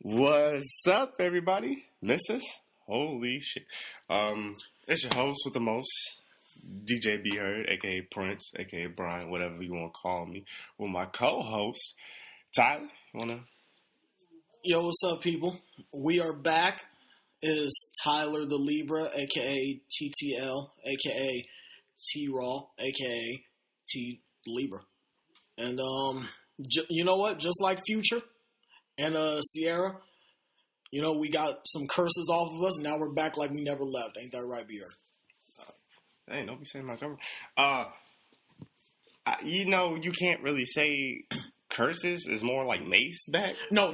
What's up, everybody? Missus? Holy shit. It's your host with the most, DJ Be Heard, a.k.a. Prince, a.k.a. Brian, whatever you want to call me, with my co-host, Tyler. You want to? Yo, what's up, people? We are back. It is Tyler the Libra, a.k.a. TTL, a.k.a. T-Raw, a.k.a. T Libra. And, you know what? Just like Future and Sierra, you know, we got some curses off of us, and now we're back like we never left. Ain't that right, Beard? Hey, don't be saying my cover. You know, you can't really say curses. Is more like Mace back. No.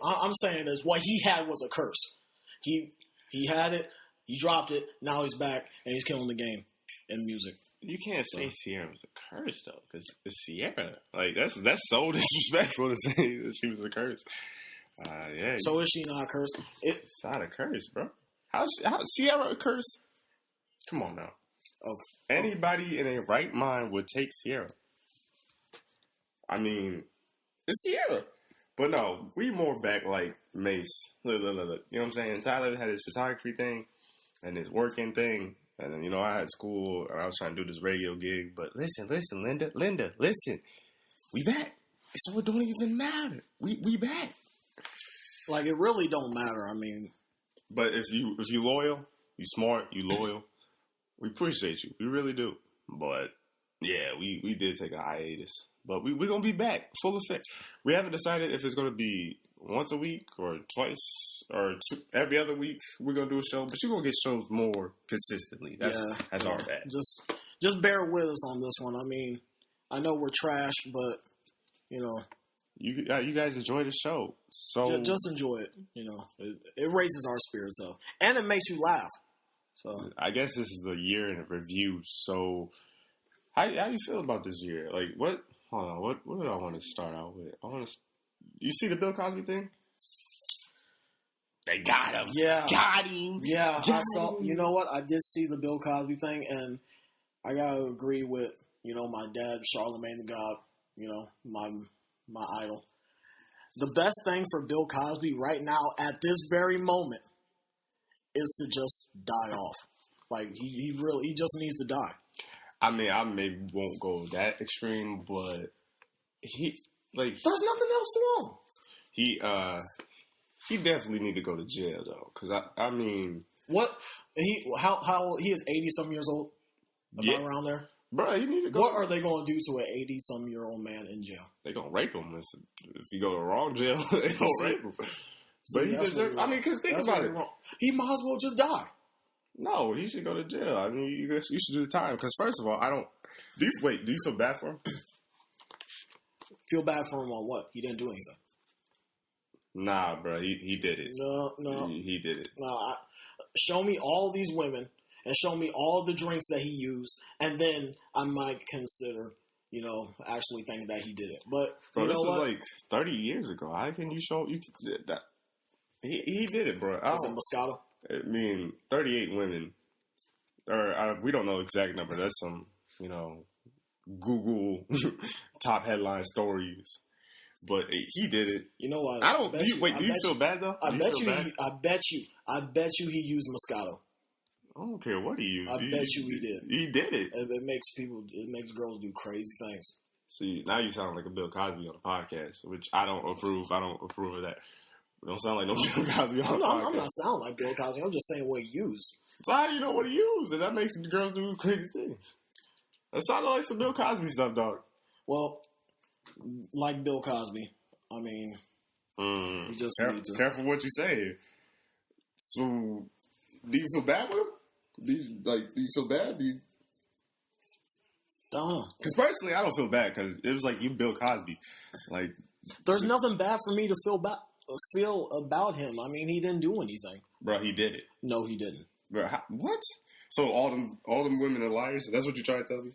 I'm saying is what he had was a curse. He had it, he dropped it, now he's back, and he's killing the game in music. You can't say Sierra was a curse, though, because it's Sierra. Like, that's so disrespectful to say that she was a curse. Yeah. So is she not a curse? It's not a curse, bro. How's Sierra a curse? Come on now. Okay. Anybody in a right mind would take Sierra. I mean, it's Sierra. But no, we more back like Mace. Look. You know what I'm saying? Tyler had his photography thing and his working thing. And then, you know, I had school and I was trying to do this radio gig. But listen, Linda, listen. We back. So it don't even matter. We back. Like, it really don't matter. I mean. But if you loyal, you smart, you loyal, we appreciate you. We really do. But, yeah, we did take a hiatus. But we're going to be back, full effect. We haven't decided if it's going to be once a week or twice or every other week we're going to do a show. But you're going to get shows more consistently. That's our bad. Just bear with us on this one. I mean, I know we're trash, but, you know. You guys enjoy the show. So just enjoy it. You know, it raises our spirits up. And it makes you laugh. So I guess this is the year in review. So how you feel about this year? Like, what? Hold on. What did I want to start out with? You see the Bill Cosby thing? They got him. Yeah. Got him. Yeah, I saw. You know what? I did see the Bill Cosby thing, and I gotta agree with, you know, my dad, Charlemagne the God. You know, my idol. The best thing for Bill Cosby right now at this very moment is to just die off. Like, he just needs to die. I mean, I maybe won't go that extreme, but there's nothing else wrong. He definitely need to go to jail though, because I mean, what how old? He is 80-some years old. About around there. Bro, you need to go. What are they going to do to an 80-some-year-old man in jail? They going to rape him. If you go to the wrong jail, they going to rape him. But he deserves. I mean, because think about it. He might as well just die. No, he should go to jail. I mean, you should do the time. Because first of all, do you feel bad for him? Feel bad for him on what? He didn't do anything. Nah, bro. He did it. No. He did it. No, show me all these women. And show me all the drinks that he used, and then I might consider, you know, actually thinking that he did it. But bro, you know this was what? like 30 years ago. How can you show that? He did it, bro. Was it Moscato? I mean, 38 women, or we don't know the exact number. That's some, you know, Google top headline stories. But he did it. You know what? I don't. Do you feel bad though? I bet you he used Moscato. I don't care what he used. I bet you he did. He did it. It makes girls do crazy things. See, now you sound like a Bill Cosby on the podcast, which I don't approve. I don't approve of that. You don't sound like no Bill Cosby on the podcast. I'm not sounding like Bill Cosby. I'm just saying what he used. So how do you know what he used? And that makes the girls do crazy things. That sounded like some Bill Cosby stuff, dog. Well, like Bill Cosby, I mean, you just need to... Careful what you say here. So, do you feel bad with him? Do you feel bad? I don't know. Because personally, I don't feel bad because it was like you, Bill Cosby. Like, there's nothing bad for me to feel about him. I mean, he didn't do anything. Bro, he did it. No, he didn't. Bro, what? So all them women are liars? That's what you trying to tell me?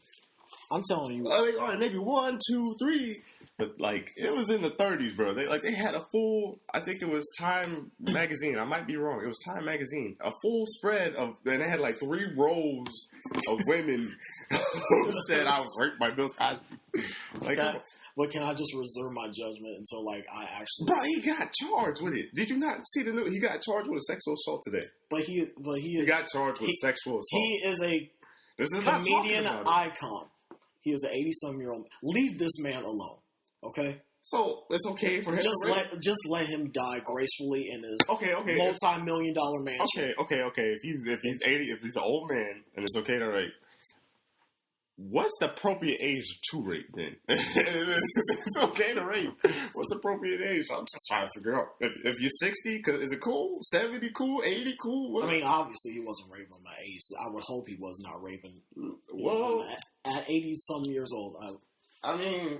I'm telling you. All right, maybe 1, 2, 3. But, like, it was in the 30s, bro. They had a full, I think it was Time Magazine. I might be wrong. It was Time Magazine. A full spread of, and they had, like, 3 rows of women who said I was raped by Bill Cosby. Like, But can I just reserve my judgment until like I actually? Bro, he got charged with it. Did you not see the news? He got charged with a sexual assault today. But he got charged with sexual assault. He is a comedian icon. He is an 80-some-year-old. Leave this man alone, okay? So it's okay for him. Just let him die gracefully in his okay multi-million-dollar mansion. Okay. If he's 80, if he's an old man, and it's okay to rape. What's the appropriate age to rape then? It's okay to rape. What's the appropriate age? I'm just trying to figure out. If you're 60, is it cool? 70 cool? 80 cool? What? I mean, obviously he wasn't raping my age. I would hope he was not raping. Well, at 80-some years old. I mean,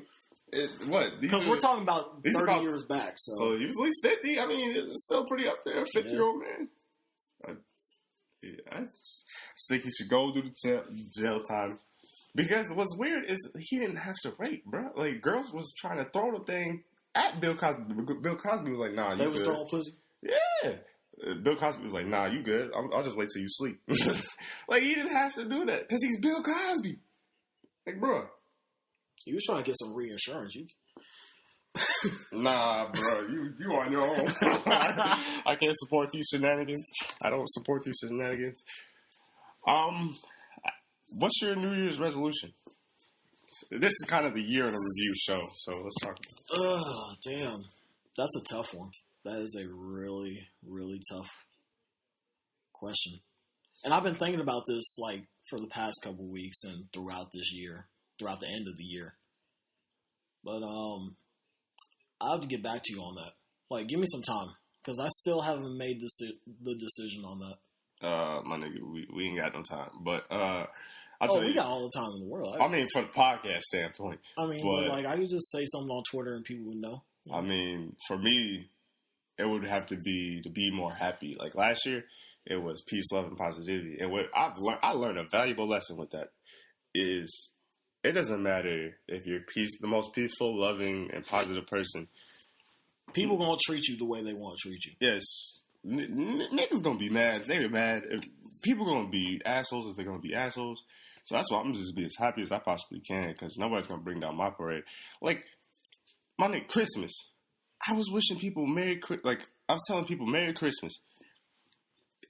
what? Because we're talking about 30 years back. So he was at least 50. I mean, it's still pretty up there. 50-year-old man. I just think he should go do the jail time. Because what's weird is he didn't have to rape, bro. Like, girls was trying to throw the thing at Bill Cosby. Bill Cosby was like, nah, you good. They was throwing pussy? Yeah. Bill Cosby was like, nah, you good. I'll just wait till you sleep. Like, he didn't have to do that because he's Bill Cosby. Like, bro. He was trying to get some reinsurance. Nah, bro. You on your own. I can't support these shenanigans. I don't support these shenanigans. What's your New Year's resolution? This is kind of the year in a review show, so let's talk. Damn. That's a tough one. That is a really, really tough question. And I've been thinking about this, like, for the past couple weeks and throughout this year, throughout the end of the year. But, I'll have to get back to you on that. Like, give me some time, because I still haven't made the decision on that. My nigga, we ain't got no time, but, we got all the time in the world. I mean, from the podcast standpoint. I mean, but like, I could just say something on Twitter and people would know. I mean, for me, it would have to be more happy. Like last year, it was peace, love, and positivity. And what I learned a valuable lesson with that is it doesn't matter if you're the most peaceful, loving, and positive person. People gonna treat you the way they want to treat you. Yes. Niggas gonna be mad. They be mad. People gonna be assholes if they're gonna be assholes. So that's why I'm just be as happy as I possibly can because nobody's gonna bring down my parade. Like my nigga, Christmas. I was wishing people I was telling people Merry Christmas,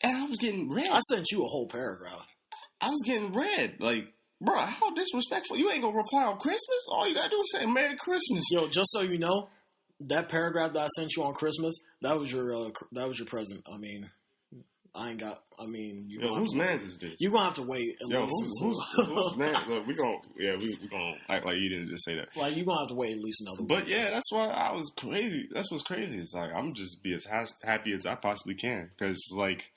and I was getting red. I sent you a whole paragraph. I was getting red. Like, bro, how disrespectful! You ain't gonna reply on Christmas. All you gotta do is say Merry Christmas. Yo, just so you know, that paragraph that I sent you on Christmas, that was your present. I mean. Whose man's is this? You're gonna have to wait at least. Whose man? Look, we gonna act like you didn't just say that. Like, you're gonna have to wait at least another week. But yeah, that's why I was crazy. That's what's crazy. It's like, I'm just be as happy as I possibly can. Because, like,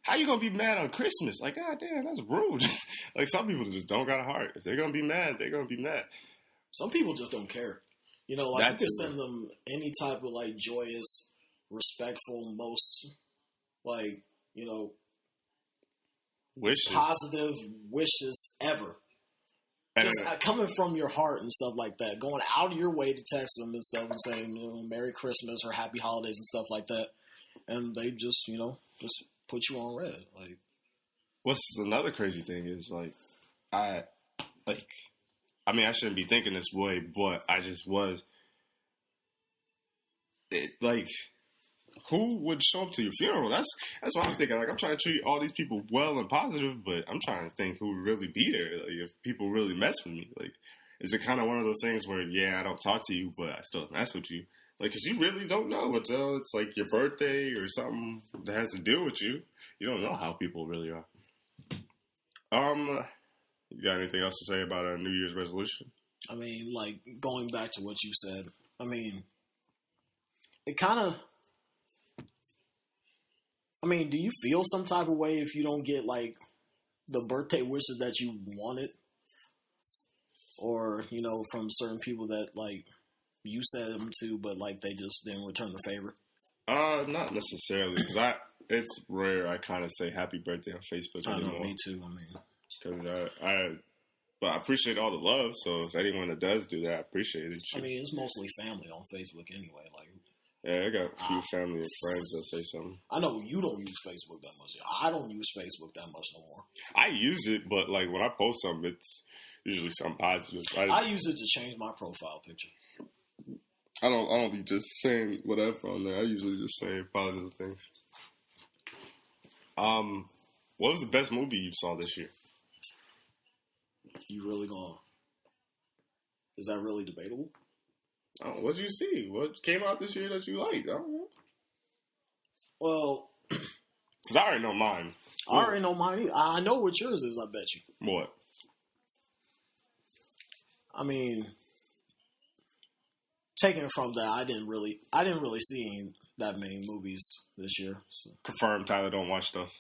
how you gonna be mad on Christmas? Like, god damn, that's rude. Like, some people just don't got a heart. If they're gonna be mad, they're gonna be mad. Some people just don't care. You know, like, you can send them any type of, like, joyous, respectful, most, like, you know, positive wishes ever. Just coming from your heart and stuff like that. Going out of your way to text them and stuff and saying, you know, Merry Christmas or Happy Holidays and stuff like that. And they just, you know, just put you on red. Like, what's another crazy thing is, like, I shouldn't be thinking this way, but I just was. Who would show up to your funeral? That's what I'm thinking. Like, I'm trying to treat all these people well and positive, but I'm trying to think who would really be there. Like, if people really mess with me, like, is it kind of one of those things where, yeah, I don't talk to you, but I still mess with you? Like, because you really don't know until it's like your birthday or something that has to deal with you. You don't know how people really are. You got anything else to say about our New Year's resolution? I mean, like, going back to what you said, I mean, it kind of. I mean, do you feel some type of way if you don't get, like, the birthday wishes that you wanted? Or, you know, from certain people that, like, you said them to, but, like, they just didn't return the favor? Not necessarily, because it's rare I kind of say happy birthday on Facebook anymore. I know, me too, I mean. Because but I appreciate all the love, so if anyone that does do that, I appreciate it. I mean, it's mostly family on Facebook anyway, like. Yeah, I got a few family and friends that say something. I know you don't use Facebook that much. I don't use Facebook that much no more. I use it, but like when I post something, usually something positive. I use it to change my profile picture. I don't be just saying whatever on there. I usually just say positive things. What was the best movie you saw this year? You really gonna? Is that really debatable? What did you see? What came out this year that you liked? I don't know. Well, because I already know mine. I already know mine either. I know what yours is, I bet you. What? I mean, taking it from that, I didn't really see that many movies this year. So. Confirmed Tyler don't watch stuff.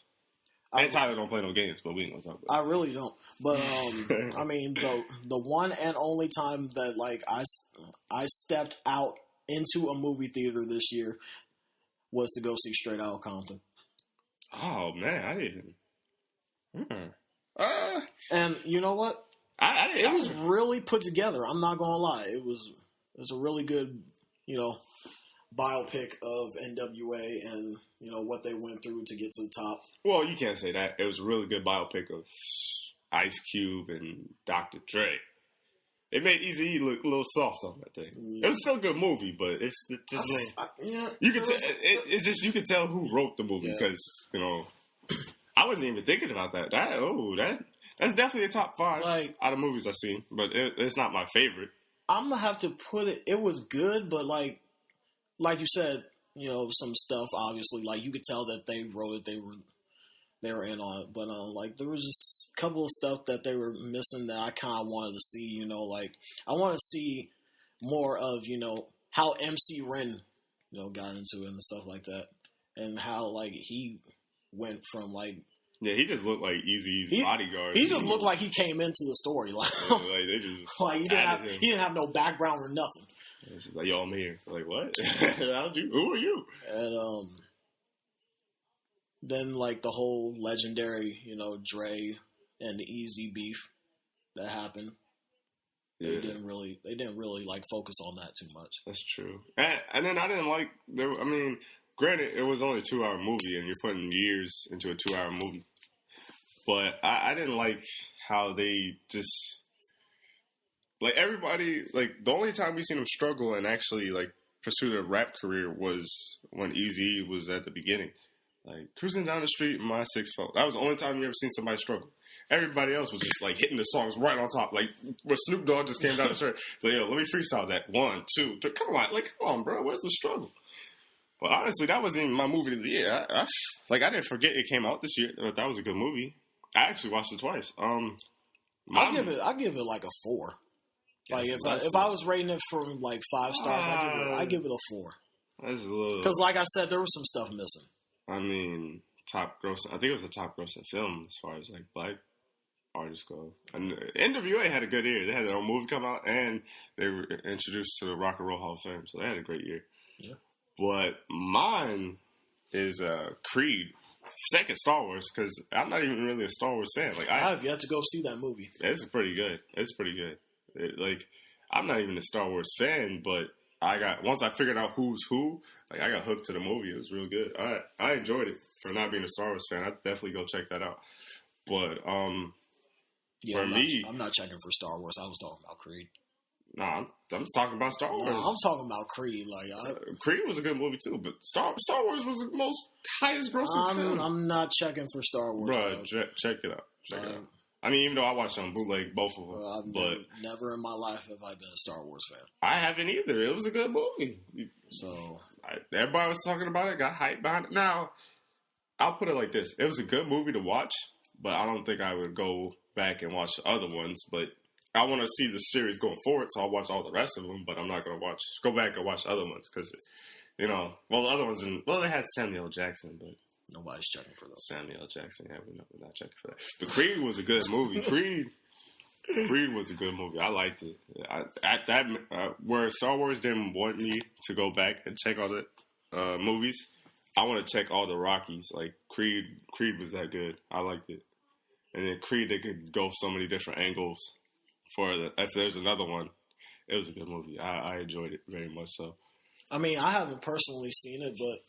And Tyler don't play no games, but we ain't gonna talk about it. I really don't. But, I mean, the one and only time that, like, I stepped out into a movie theater this year was to go see Straight Outta Compton. Oh, man, I didn't. And you know what? It was really put together. I'm not gonna lie. It was a really good, biopic of NWA and what they went through to get to the top. Well, you can't say that. It was a really good biopic of Ice Cube and Dr. Dre. It made Eazy-E look a little soft on that thing. Yeah. It was still a good movie, but it's just you can tell. It's just you can tell who wrote the movie because I wasn't even thinking about that. That's definitely a top 5 out of movies I've seen, but it's not my favorite. I'm gonna have to put it. It was good, but like you said, some stuff obviously you could tell that they wrote it. They were in on it, but there was just a couple of stuff that they were missing that I kind of wanted to see. I want to see more of how MC Ren got into it and stuff like that, and how he went from yeah, he just looked like Eazy-E's bodyguard. He just looked like he came into the story. They just he didn't have no background or nothing. It's just like, yo, I'm here. Like, what? Who are you? And then the whole legendary, Dre and the Eazy beef that happened. Yeah. They didn't really focus on that too much. That's true. And then I didn't like granted, it was only a 2-hour movie, and you're putting years into a 2-hour movie. But I didn't like how they just everybody the only time we seen him struggle and actually pursue a rap career was when Eazy was at the beginning, cruising down the street in my 6'4". That was the only time you ever seen somebody struggle. Everybody else was just hitting the songs right on top. Where Snoop Dogg just came down the street, yo, let me freestyle that 1, 2, 3. Come on, bro, where's the struggle? But honestly, that wasn't even my movie of the year. I didn't forget it came out this year. That was a good movie. I actually watched it twice. I'll give it a 4. If I was rating it from 5 stars, I give it a 4. That's a little because I said there was some stuff missing. I mean, top gross. I think it was a top grossing film as far as black artists go. And NWA had a good year. They had their own movie come out, and they were introduced to the Rock and Roll Hall of Fame, so they had a great year. Yeah. But mine is Creed, second Star Wars, because I'm not even really a Star Wars fan. I have yet to go see that movie. It's pretty good. I'm not even a Star Wars fan, but once I figured out who's who, I got hooked to the movie. It was real good. I enjoyed it. For not being a Star Wars fan, I'd definitely go check that out. But I'm not checking for Star Wars. I was talking about Creed. No, I'm talking about Star Wars. No, I'm talking about Creed. Creed was a good movie too, but Star Wars was the most highest grossing film. I'm not checking for Star Wars. Bro, check it out. Check it out. I mean, even though I watched on bootleg, both of them. Never in my life have I been a Star Wars fan. I haven't either. It was a good movie. So everybody was talking about it, got hyped behind it. Now, I'll put it like this. It was a good movie to watch, but I don't think I would go back and watch the other ones. But I want to see the series going forward, so I'll watch all the rest of them, but I'm not going to go back and watch the other ones because, the other ones, they had Samuel Jackson, but nobody's checking for those. Samuel Jackson, yeah, we're not checking for that. But Creed was a good movie. Creed was a good movie. I liked it. Where Star Wars didn't want me to go back and check all the movies, I want to check all the Rockies. Creed was that good. I liked it. And then Creed, they could go so many different angles. If there's another one, it was a good movie. I enjoyed it very much so. I mean, I haven't personally seen it, but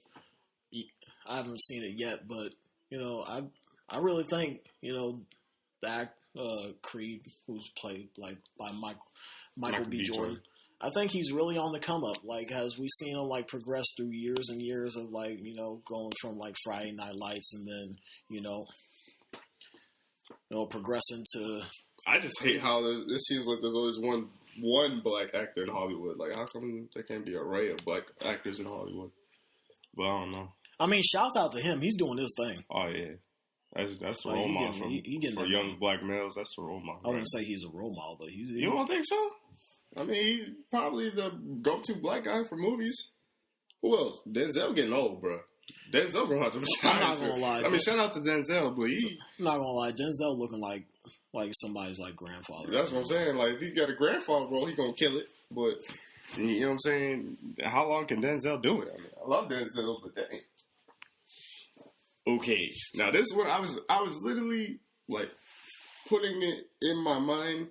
I haven't seen it yet. But I really think the Creed, who's played like by Michael B. Jordan. I think he's really on the come up. Like, as we've seen him like progress through years and years of like, going from like Friday Night Lights and then, progressing to. I just hate how it seems like there's always one black actor in Hollywood. Like, how come there can't be an array of black actors in Hollywood? But I don't know. I mean, shouts out to him. He's doing his thing. Oh yeah, that's the role model for young black males. That's the role model. I wouldn't say he's a role model, but he's. You don't think so? I mean, he's probably the go-to black guy for movies. Who else? Denzel getting old, bro. Denzel gonna have to retire. I'm not gonna lie. I mean, shout out to Denzel, but I'm not gonna lie. Denzel looking like somebody's like grandfather. That's what I'm saying. Like, if he got a grandfather role, he gonna kill it. But you know what I'm saying? How long can Denzel do it? I mean, I love Denzel, but dang. Okay, now this is what I was literally like putting it in my mind.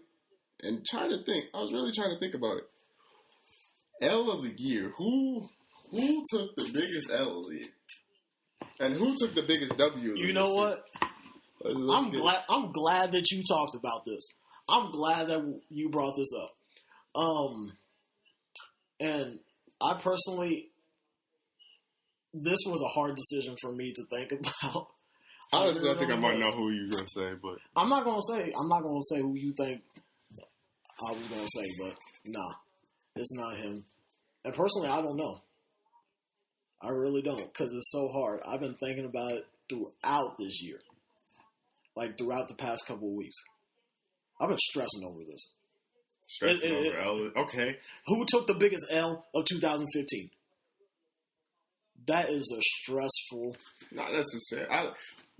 And trying to think, I was really trying to think about it. L of the year. Who took the biggest L of the year? And who took the biggest W of the year? You know what? I'm glad that you talked about this. I'm glad that you brought this up. And I personally, this was a hard decision for me to think about. Honestly, I think I might know who you're gonna say, but I'm not gonna say who you think I was going to say, but nah, it's not him. And personally, I don't know. I really don't, because it's so hard. I've been thinking about it throughout this year, like throughout the past couple of weeks. I've been stressing over this. Stressing over L? Okay. Who took the biggest L of 2015? That is a stressful... Not necessarily.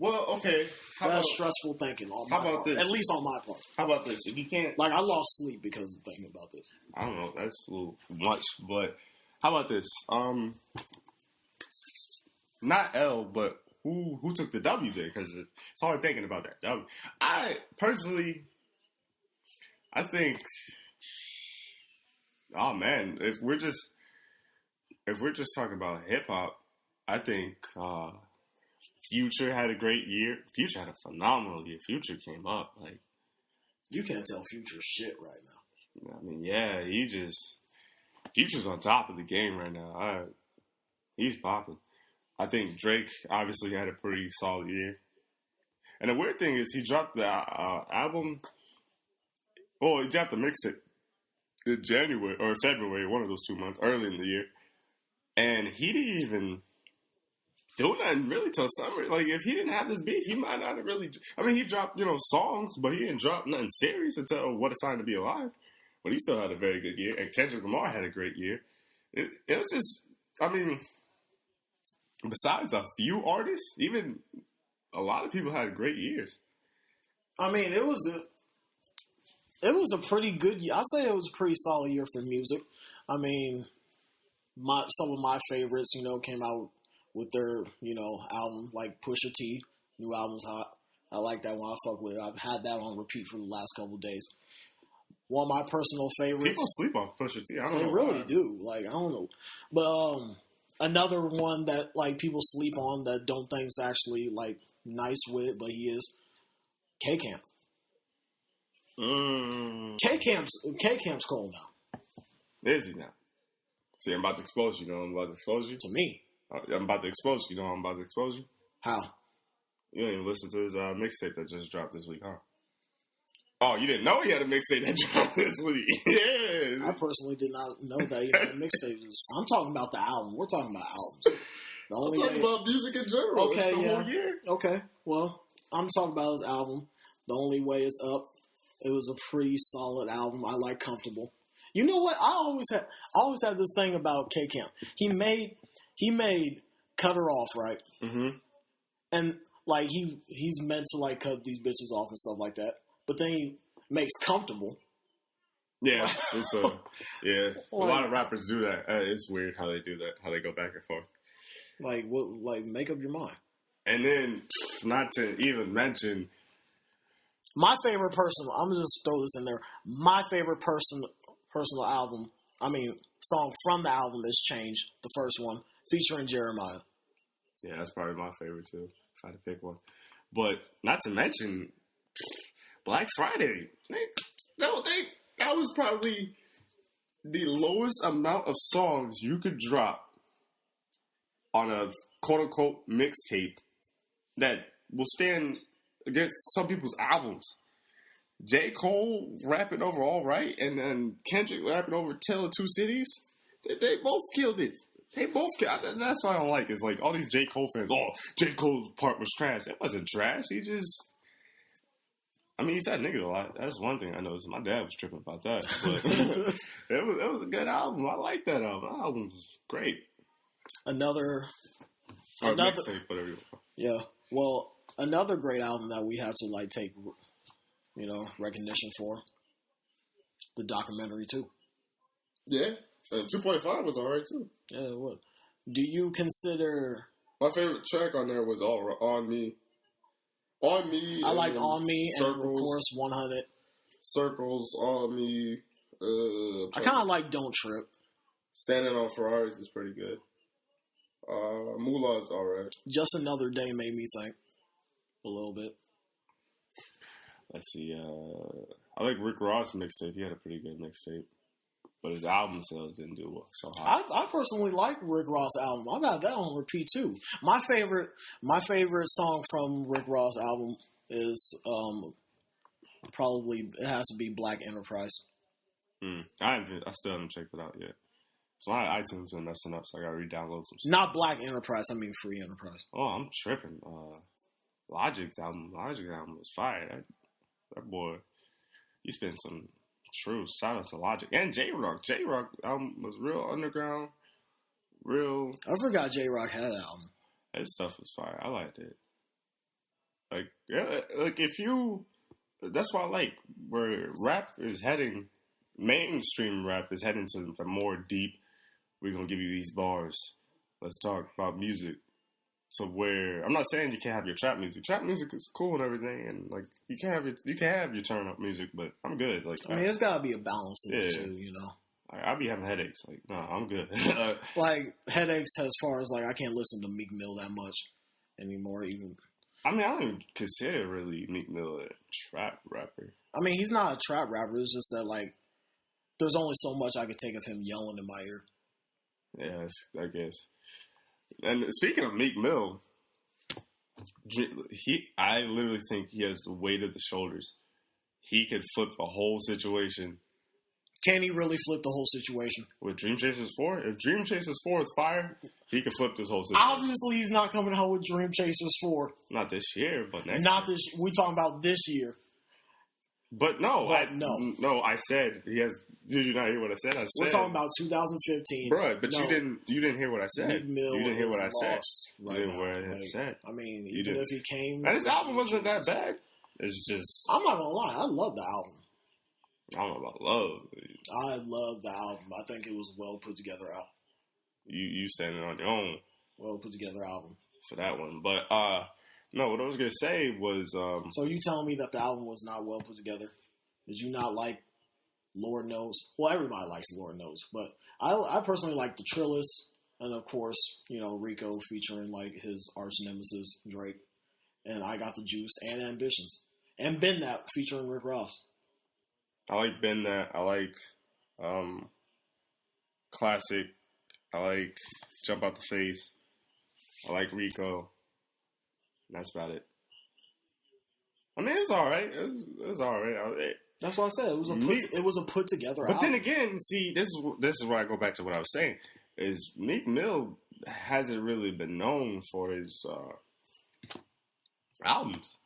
Well, okay. That's stressful thinking on my part. This? At least on my part. How about this? If you can't... Like, I lost sleep because of thinking about this. I don't know. That's a little much, but how about this? Not L, but who took the W there? Because it's hard thinking about that W. I think... Oh, man. If we're just talking about hip-hop, I think... Future had a great year. Future had a phenomenal year. Future came up. Like, you can't tell Future shit right now. I mean, yeah, Future's on top of the game right now. He's popping. I think Drake obviously had a pretty solid year. And the weird thing is he dropped the album. Well, he dropped the mixtape in January or February, one of those 2 months, early in the year. And he didn't even do nothing really till summer. Like, if he didn't have this beat, he might not have really... I mean, he dropped, songs, but he didn't drop nothing serious until What a Sign to Be Alive. But he still had a very good year. And Kendrick Lamar had a great year. It was just... I mean, besides a few artists, even a lot of people had great years. I mean, it was a pretty good year. I'd say it was a pretty solid year for music. I mean, some of my favorites, came out with their, album, like Pusha T. New album's hot. I like that one. I fuck with it. I've had that on repeat for the last couple of days. One of my personal favorites. People sleep on Pusha T. I don't know. They really do. Like, I don't know. But another one that, like, people sleep on that don't think is actually, like, nice with it, but he is K-Camp. K-Camp's cold now. Is he now? See, I'm about to expose you. I'm about to expose you? To me. I'm about to expose you. I'm about to expose you? How? You didn't even listen to his mixtape that just dropped this week, huh? Oh, you didn't know he had a mixtape that dropped this week? Yeah. I personally did not know that he had a mixtape. I'm talking about the album. We're talking about albums. I'm talking about music in general. Okay, it's the whole year. Okay, well, I'm talking about his album. The Only Way Is Up. It was a pretty solid album. I like Comfortable. You know what? I always had this thing about K-Camp. He made Cut Her Off, right? Mm-hmm. And like he's meant to like cut these bitches off and stuff like that. But then he makes Comfortable. Yeah, a lot of rappers do that. It's weird how they do that. How they go back and forth. Like what? Like make up your mind. And then, not to even mention, my favorite personal. I'm gonna just throw this in there. My favorite personal album. I mean, song from the album is Change, the first one, featuring Jeremiah. Yeah, that's probably my favorite too, if I had to pick one. But not to mention, Black Friday. That was probably the lowest amount of songs you could drop on a quote-unquote mixtape that will stand against some people's albums. J. Cole rapping over All Right, and then Kendrick rapping over Tale of Two Cities. They both killed it. They both killed it. That's what I don't like. It's like all these J. Cole fans, J. Cole's part was trash. It wasn't trash. He said nigga a lot. That's one thing I noticed. My dad was tripping about that. But it was a good album. I like that album. That album was great. Another mixtape, whatever you want. Yeah. Well, another great album that we have to take recognition for. The documentary too. Yeah. 2.5 was alright too. Yeah, it was. Do you consider my favorite track on there was On Me. On Me. I like On Me Circles, and of course 100. Circles, On Me. I kind of like Don't Trip. Standing on Ferraris is pretty good. Moolah's alright. Just Another Day made me think a little bit. Let's see. I like Rick Ross' mixtape. He had a pretty good mixtape. But his album sales didn't do so hot. I personally like Rick Ross' album. I've got that on repeat too. My favorite song from Rick Ross' album is probably it has to be Black Enterprise. I still haven't checked it out yet. So my iTunes been messing up, so I gotta re-download some stuff. Not Black Enterprise. I mean Free Enterprise. Oh, I'm tripping. Logic's album was fire. That boy, he spent some true. Shout out to Logic and J-Rock. J-Rock album was real underground, real. I forgot J-Rock had an album. His stuff was fire. I liked it. That's why I like where rap is heading. Mainstream rap is heading to the more deep. We're gonna give you these bars. Let's talk about music. So where I'm not saying you can't have your trap music. Trap music is cool and everything, and you can have your turn up music, but I'm good. There's gotta be a balance in it too, you know. I'll be having headaches. No, I'm good. Headaches as far as I can't listen to Meek Mill that much anymore. Even I don't even consider really Meek Mill a trap rapper. He's not a trap rapper. It's just that there's only so much I could take of him yelling in my ear. Yes, I guess. And speaking of Meek Mill, I literally think he has the weight of the shoulders. He could flip a whole situation. Can he really flip the whole situation? With Dream Chasers 4? If Dream Chasers 4 is fire, he could flip this whole situation. Obviously, he's not coming out with Dream Chasers 4. Not this year, but next year. We're talking about this year. But no. No, I said he has. Did you not hear what I said? We're talking about 2015, bro. But you didn't hear what I said. Meek Mill you didn't hear what I said. Right you didn't hear what I said. Even if he came, and his album wasn't that bad. It's just. I'm not gonna lie. I love the album. I don't know about love. I love the album. I think it was well put together album. You standing on your own. Well put together album for that one, but no. What I was gonna say was. So you telling me that the album was not well put together? Did you not like Lord Knows? Well, everybody likes Lord Knows, but I personally like the Trillis, and of course, Rico featuring his arch nemesis Drake, and I Got the Juice and Ambitions, and Been That featuring Rick Ross. I like Been That. I like Classic. I like Jump Out the Face. I like Rico. That's about it. It was all right. It was all right. That's what I said. It was a put together album. But then again, see, this is where I go back to what I was saying. Is Meek Mill hasn't really been known for his albums.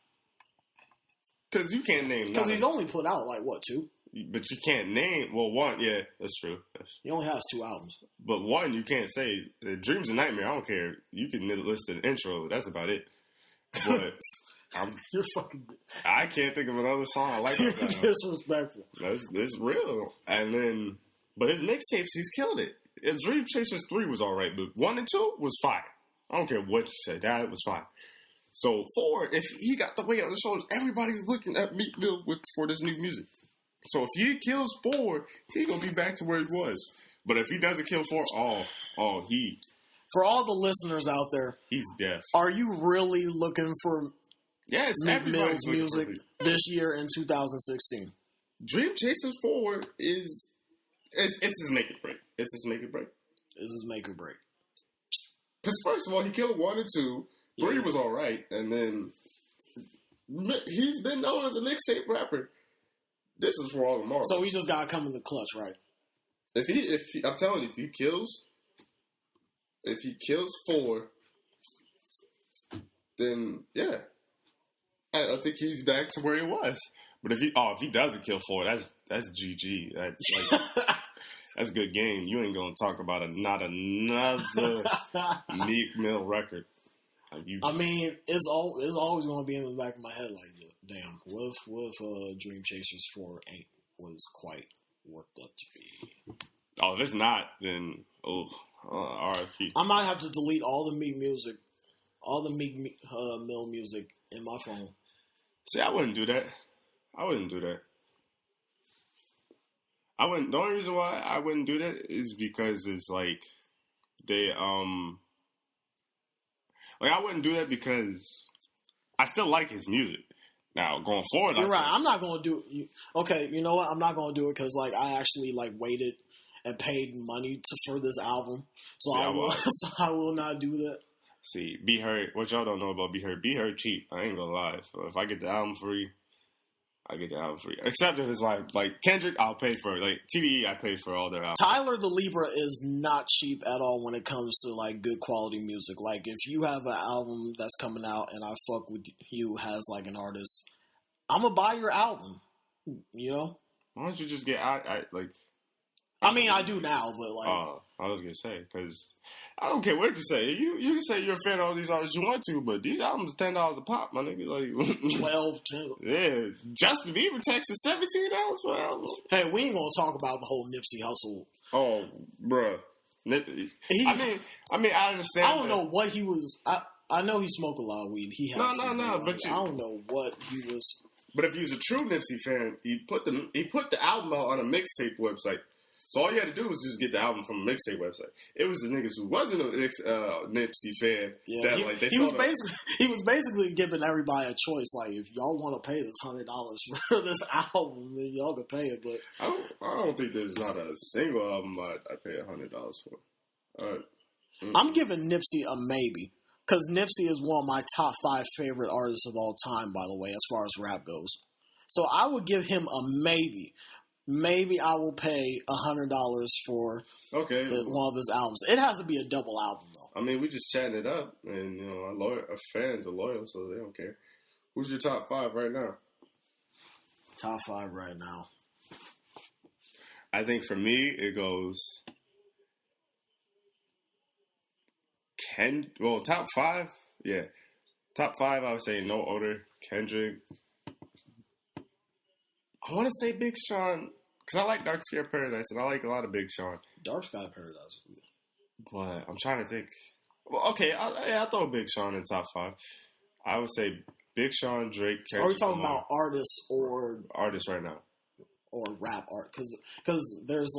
Because you can't name. Because he's only put out 2? But you can't name. Well, one, yeah, that's true. He only has 2 albums. But one, you can't say Dreams a Nightmare. I don't care. You can list an intro. That's about it. But. You're fucking. I can't think of another song I like. You're disrespectful. That's real. And then, but his mixtapes, he's killed it. His Dream Chasers 3 was all right, but 1 and 2 was fire. I don't care what you say, that was fire. So 4, if he got the weight on his shoulders, everybody's looking at Meek Mill for this new music. So if he kills 4, he's gonna be back to where he was. But if he doesn't kill 4, for all the listeners out there, he's deaf. Are you really looking for Yes, Meek everybody's Mill's music looking this year in 2016. Dream Chasers 4 is it's his make or break. It's his make or break. This is make or break. Because first of all, he killed 1 and 2. 3 was all right, and then he's been known as a mixtape rapper. This is for all the marbles. So he just gotta come in the clutch, right? If he, I'm telling you, if he kills 4, then yeah, I think he's back to where he was. But if he doesn't kill 4, that's GG. That's a good game. You ain't gonna talk about not another Meek Mill record. I mean, it's always gonna be in the back of my head. Like, damn, what if Dream Chasers 4 ain't was quite worked up to be? Oh, if it's not, then RIP. I might have to delete all the Meek music, all the Meek Mill music in my phone. See, I wouldn't do that. I wouldn't do that. The only reason why I wouldn't do that is because it's like they I wouldn't do that because I still like his music. Now going forward, you're right. I'm not gonna do it. Okay, you know what? I'm not gonna do it because like I actually like waited and paid money for this album, so I will not do that. See, Be Heard. What y'all don't know about Be Heard? Be Heard cheap. I ain't gonna lie. So if I get the album free, I get the album free. Except if it's like Kendrick, I'll pay for it. Like TBE, I pay for all their albums. Tyler the Libra is not cheap at all when it comes to like good quality music. Like if you have an album that's coming out and I fuck with you as like an artist, I'm gonna buy your album. You know? Why don't you just get I mean, I do now, but like I was gonna say because I don't care what you say. You can say you're a fan of all these artists you want to, but these albums $10 a pop, my nigga. Like 12, 10. Yeah, Justin Bieber Texas $17 per album. Hey, we ain't gonna talk about the whole Nipsey Hussle. Oh, bruh. I mean, I understand. I don't know what he was. I know he smoked a lot of weed. He has no. But I don't know what he was. But if he was a true Nipsey fan, he put the album out on a mixtape website. So all you had to do was just get the album from a mixtape website. It was the niggas who wasn't a Nipsey fan that he was basically giving everybody a choice. Like, if y'all want to pay this $100 for this album, then y'all can pay it. But I don't think there's not a single album I pay $100 for. I'm giving Nipsey a maybe because Nipsey is one of my top 5 favorite artists of all time. By the way, as far as rap goes, so I would give him a maybe. Maybe I will pay $100 for one of his albums. It has to be a double album, though. I mean, we just chatting it up, and you know, our fans are loyal, so they don't care. Who's your top 5 right now? Top 5 right now. I think for me, it goes top 5, yeah. Top 5, I would say no order. Kendrick. I want to say Big Sean, because I like Dark Sky Paradise, and I like a lot of Big Sean. Dark Sky Paradise. But I'm trying to think. Well, okay, I'll throw Big Sean in top 5. I would say Big Sean, Drake, Kendrick. Are we talking about artists or... Artists right now. Or rap art? Because there's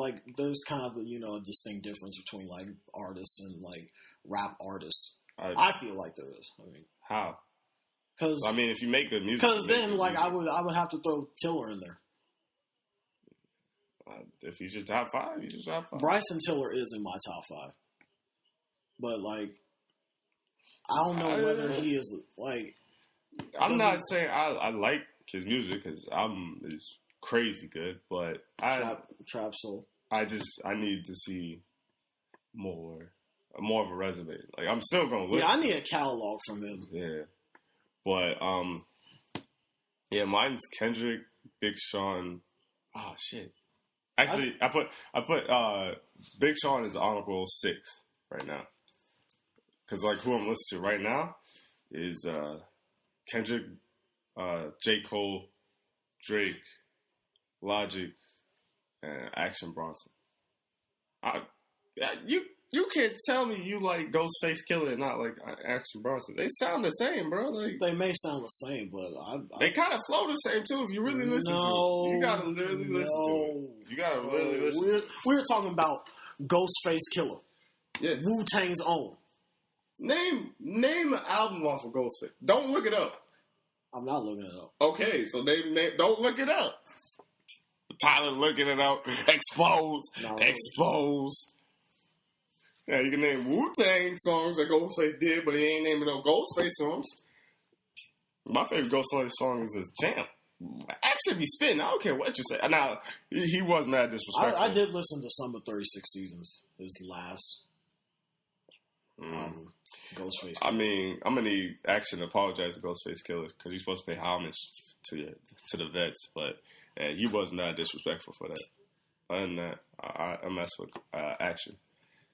kind of, a distinct difference between, like, artists and, like, rap artists. I feel like there is. I mean... How? Because I mean, if you make good music, because then like I would have to throw Tiller in there. If he's your top 5, he's your top 5. Bryson Tiller is in my top 5, but like I don't know whether he is like. I'm not saying I like his music because album is crazy good, but trap soul. I need to see more of a resume. Like I'm still gonna listen. Yeah, I need a catalog from him. Yeah. But, mine's Kendrick, Big Sean. Oh, shit. Actually, I put Big Sean as honorable 6 right now. Because, like, who I'm listening to right now is Kendrick, J. Cole, Drake, Logic, and Action Bronson. You can't tell me you like Ghostface Killer and not like Action Bronson. They sound the same, bro. Like, they may sound the same, but they kind of flow the same too. If you really listen to it, you gotta really listen to it. You gotta really listen. To it. We were talking about Ghostface Killer. Yeah, Wu-Tang's own. Name an album off of Ghostface. Don't look it up. I'm not looking it up. Okay, so they don't look it up. Tyler looking it up. Exposed. No, Exposed. Yeah, you can name Wu-Tang songs that Ghostface did, but he ain't naming no Ghostface songs. My favorite Ghostface song is his Jam. Actually, be spitting. I don't care what you say. Now, he was mad disrespectful. I did listen to some of 36 Seasons, his last Ghostface Killer. I mean, I'm going to need Action to apologize to Ghostface Killer because he's supposed to pay homage to the vets, but he was not disrespectful for that. Other than that, I mess with Action.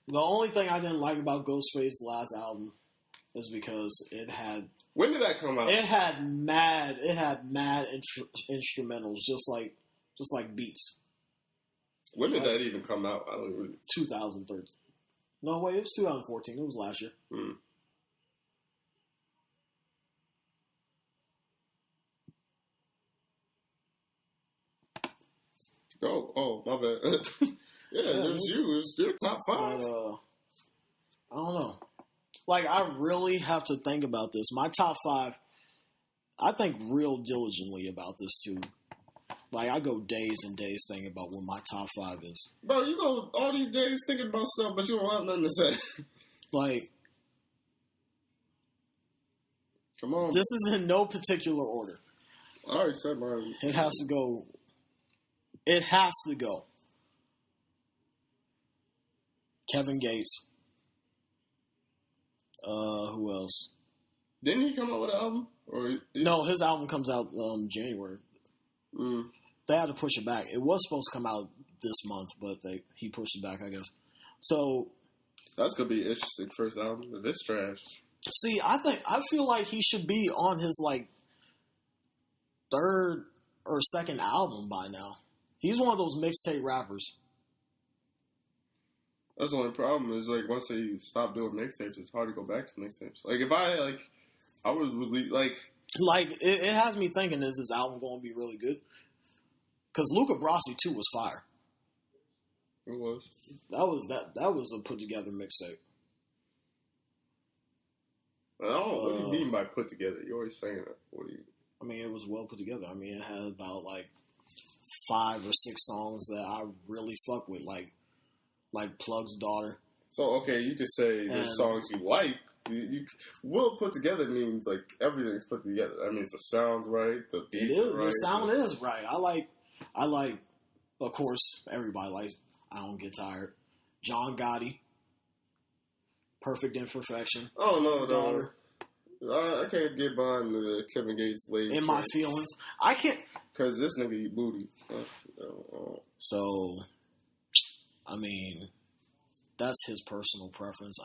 The only thing I didn't like about Ghostface's last album is because it had... When did that come out? It had mad instrumentals, just like beats. When did that even come out? I don't really... 2013. No, wait, it was 2014. It was last year. Oh, my bad. Yeah, it was you. It was your top 5. But, I don't know. Like, I really have to think about this. My top 5, I think real diligently about this, too. Like, I go days and days thinking about what my top 5 is. Bro, you go all these days thinking about stuff, but you don't have nothing to say. Like... Come on. This is in no particular order. I already said mine. It has to go... It has to go. Kevin Gates. Who else? Didn't he come out with an album? No, his album comes out January. They had to push it back. It was supposed to come out this month, but he pushed it back, I guess. So that's gonna be an interesting first album. If it's trash. See, I feel like he should be on his like third or second album by now. He's one of those mixtape rappers. That's the only problem is like once they stop doing mixtapes, it's hard to go back to mixtapes. Like if I would release it has me thinking, is this album going to be really good? Because Luca Brasi 2 was fire. It was. That was a put together mixtape. I don't know what do you mean by put together. You're always saying that. What do you? I mean, it was well put together. I mean, it had about like 5 or 6 songs that I really fuck with, like Plug's Daughter. So okay, you could say there's songs you like. You well put together means like everything's put together. I mean, the sound's right, the beat is right. The sound is right. I like. Of course, everybody likes. I Don't Get Tired. John Gotti. Perfect Imperfection. Oh no. I can't get behind the Kevin Gates lady. In My Feelings. I can't. Because this nigga eat booty. So, I mean, that's his personal preference.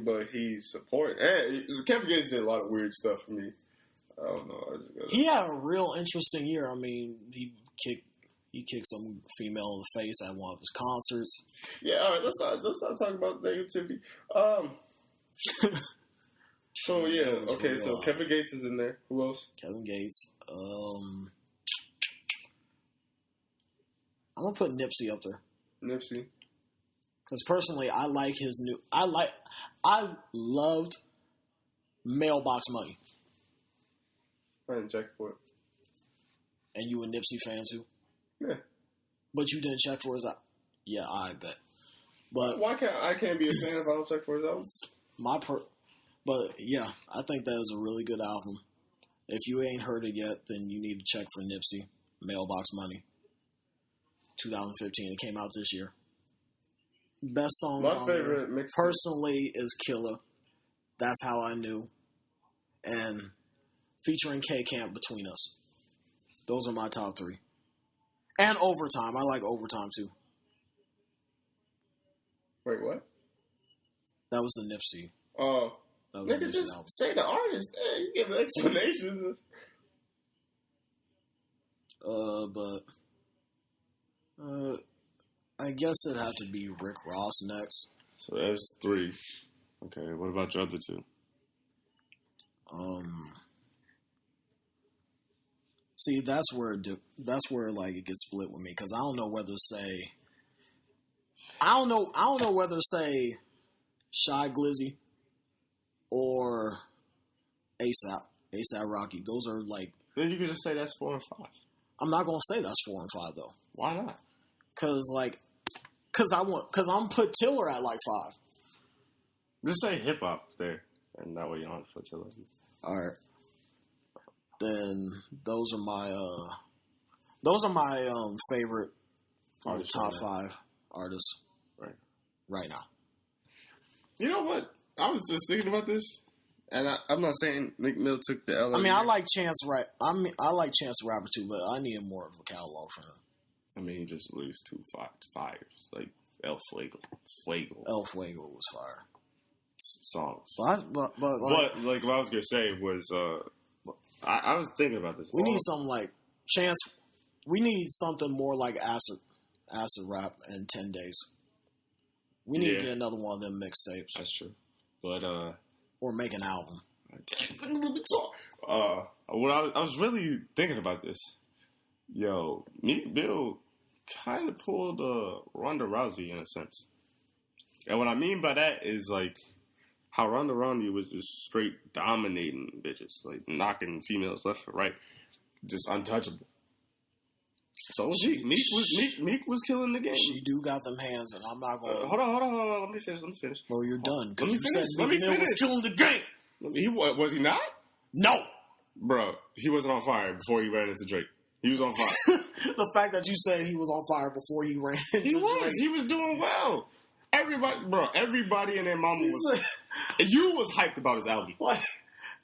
But he's supporting. And Kevin Gates did a lot of weird stuff for me. I don't know. He had a real interesting year. I mean, he kicked some female in the face at one of his concerts. Yeah, all right. Let's not talk about negativity. So yeah, okay. So Kevin Gates is in there. Who else? Kevin Gates. I'm gonna put Nipsey up there. Nipsey. Because personally, I like his new. I loved Mailbox Money. I didn't check for it. And you a Nipsey fan too? Yeah. But you didn't check for his album? Yeah, I bet. But why can't I be a fan if I don't check for his album? But yeah, I think that is a really good album. If you ain't heard it yet, then you need to check for Nipsey. Mailbox Money. 2015. It came out this year. Best song My favorite mix personally is Killer. That's How I Knew. And featuring K Camp, Between Us. Those are my top 3. And Overtime. I like Overtime too. Wait, what? That was the Nipsey. Oh. Nigga, just say the artist. Hey, you give explanations. I guess it'd have to be Rick Ross next. So that's 3. Okay, what about your other 2? See, that's where like it gets split with me because I don't know whether to say. I don't know whether to say Shy Glizzy or ASAP. ASAP Rocky. Those are like. Then you could just say that's 4 and 5. I'm not gonna say that's 4 and 5 though. Why not? Cause I'm put Tiller at like 5. Just say hip hop there, and that way you don't have to put Tiller. All right. Then those are my favorite top 5 artists right now. You know what? I was just thinking about this, and I'm not saying Meek Mill took the L. I mean, I like Chance the Rapper too, but I needed more of a catalog from him. I mean, he just released 2 fires, like El Fuego. El Fuego was fire. Songs. But like what I was gonna say was, I was thinking about this. We need something like Chance. We need something more like acid rap in 10 days. We need to get another one of them mixtapes. That's true. But or make an album. Let me talk. What I was really thinking about this. Yo, Meek Mill kind of pulled Ronda Rousey in a sense. And what I mean by that is like how Ronda Rousey was just straight dominating bitches, like knocking females left and right, just untouchable. So was Meek was killing the game. She do got them hands, and I'm not going to... Hold on. Let me finish. Bro, you're done. Let me finish. Meek Mill was killing the game. Was he not? No. Bro, he wasn't on fire before he ran into Drake. He was on fire. The fact that you said he was on fire before he ran into Drake. He was doing well. Everybody and their mama was... You was hyped about his album. What?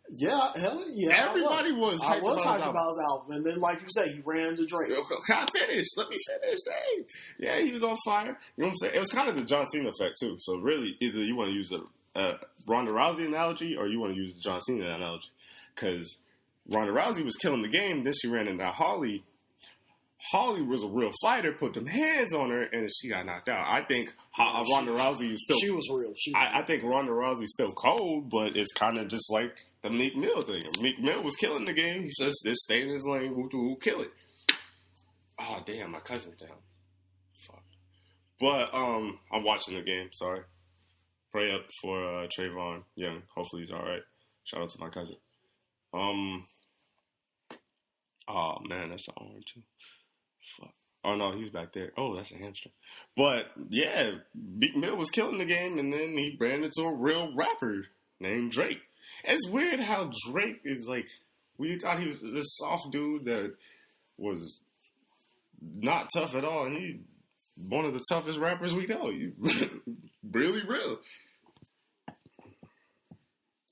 Yeah, hell yeah. Everybody was hyped about his album. And then, like you say, he ran into Drake. Can I finish? Let me finish. Dang. Yeah, he was on fire. You know what I'm saying? It was kind of the John Cena effect, too. So, really, either you want to use the Ronda Rousey analogy or you want to use the John Cena analogy. Because Ronda Rousey was killing the game. Then she ran into Holly. Holly was a real fighter, put them hands on her, and she got knocked out. I think Ronda Rousey is still... She was real. I think Ronda Rousey's still cold, but it's kind of just like the Meek Mill thing. Meek Mill was killing the game. He just stay in his lane. Who kill it? Oh, damn, my cousin's down. Fuck. But I'm watching the game. Sorry. Pray up for Trayvon Young. Hopefully he's all right. Shout out to my cousin. Oh, man, that's an arm, too. Fuck. Oh, no, he's back there. Oh, that's a hamstring. But, yeah, Meek Mill was killing the game, and then he ran into a real rapper named Drake. It's weird how Drake is like, we thought he was this soft dude that was not tough at all, and he's one of the toughest rappers we know. He's really real.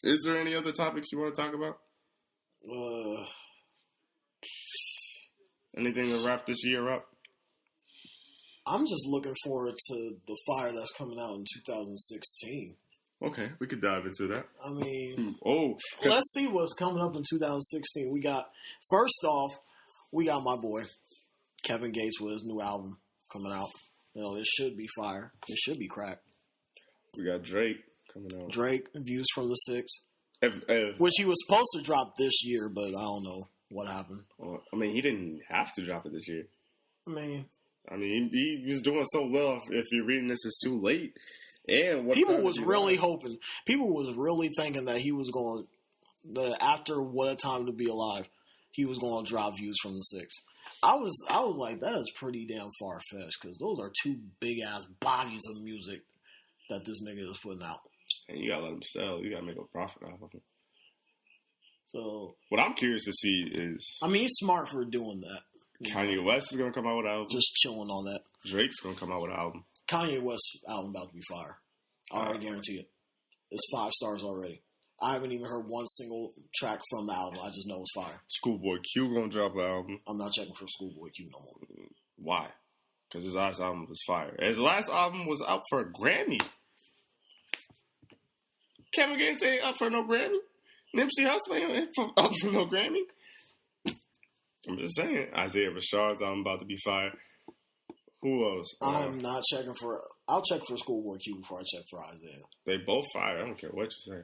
Is there any other topics you want to talk about? Anything to wrap this year up? I'm just looking forward to the fire that's coming out in 2016. Okay, we could dive into that. I mean, let's see what's coming up in 2016. First off, we got my boy, Kevin Gates, with his new album coming out. You know, it should be fire. It should be crack. We got Drake coming out. Drake, Views from the Six. Which he was supposed to drop this year, but I don't know what happened. I mean, he didn't have to drop it this year. I mean, he was doing so well. If you're reading this, it's too late. And people was really hoping. People was really thinking that he was going. That after What a Time to Be Alive, he was going to drop Views from the Six. I was like, that is pretty damn far fetched because those are two big ass bodies of music that this nigga is putting out. And you gotta let him sell. You gotta make a profit off of him. So what I'm curious to see is, I mean, he's smart for doing that. Kanye West is gonna come out with an album. Just chilling on that. Drake's gonna come out with an album. Kanye West's album about to be fire. I already guarantee it. It's 5 stars already. I haven't even heard one single track from the album. I just know it's fire. Schoolboy Q gonna drop an album. I'm not checking for Schoolboy Q no more. Why? Because his last album was fire. His last album was up for a Grammy. Kevin Gates ain't up for no Grammy. Nipsey Hussle ain't up for no Grammy. I'm just saying. Isaiah Rashad's album about to be fire. Who else? I'm not checking for... I'll check for Schoolboy Q before I check for Isaiah. They both fire. I don't care what you say.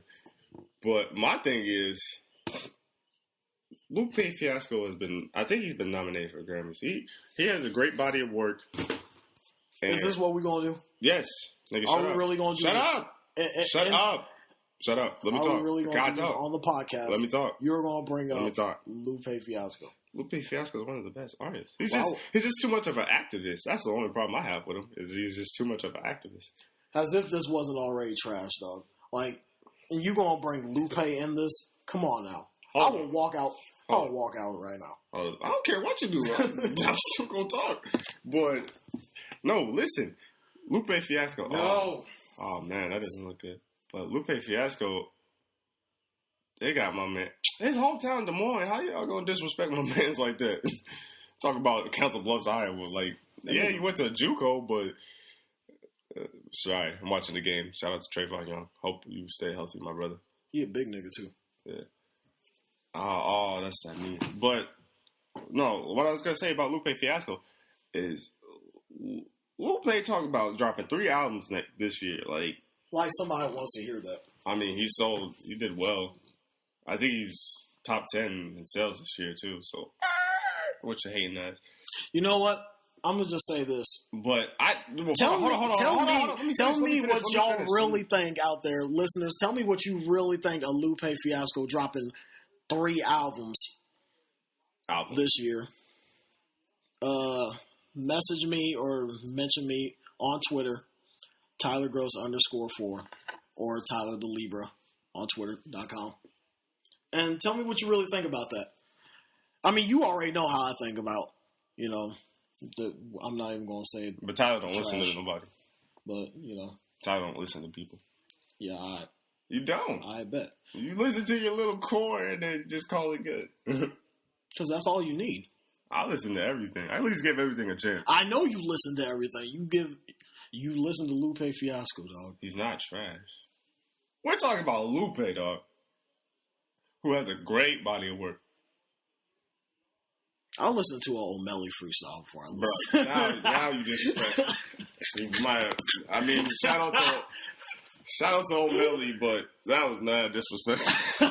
But my thing is, Lupe Fiasco has been... I think he's been nominated for Grammys. He has a great body of work. Is this what we're going to do? Yes. Nigga, Are we really going to do this? Shut up. Shut up. Shut up. Let me Are talk. we really going to do this talk on the podcast? Let me talk. You're going to bring Let me up talk. Lupe Fiasco. Lupe Fiasco is one of the best artists. He's just too much of an activist. That's the only problem I have with him. Is he's just too much of an activist. As if this wasn't already trash, dog. Like, and you going to bring Lupe in this? Come on now. I will walk out. I'll walk out right now. I don't care what you do. I'm still gonna talk. But no, listen, Lupe Fiasco. No. Oh man, that doesn't look good. But Lupe Fiasco, they got my man. His hometown, Des Moines. How y'all gonna disrespect my man's like that? Talk about Council Bluffs, Iowa. Like, yeah, he went to a JUCO, but sorry, I'm watching the game. Shout out to Trayvon Young. Hope you stay healthy, my brother. He a big nigga too. Yeah. Oh, that's that mean. But no, what I was gonna say about Lupe Fiasco is Lupe talking about dropping 3 albums this year. Like somebody wants to hear that. I mean, he did well. I think he's top 10 in sales this year too. So what you hating ass? You know what? I'm gonna just say this. But tell me what y'all really think out there, listeners. Tell me what you really think of Lupe Fiasco dropping 3 albums this year. Message me or mention me on Twitter, TylerGross_4 or Tyler the Libra on Twitter.com. And tell me what you really think about that. I mean, you already know how I think about, I'm not even going to say But Tyler don't listen to nobody. But, Tyler don't listen to people. Yeah, You don't. I bet. You listen to your little core and then just call it good. Because that's all you need. I listen to everything. I at least give everything a chance. I know you listen to everything. You listen to Lupe Fiasco, dog. He's not trash. We're talking about Lupe, dog, who has a great body of work. I'll listen to an O'Malley freestyle before I listen. Bro, now you disrespect. Shout out to O'Malley, but that was not disrespectful.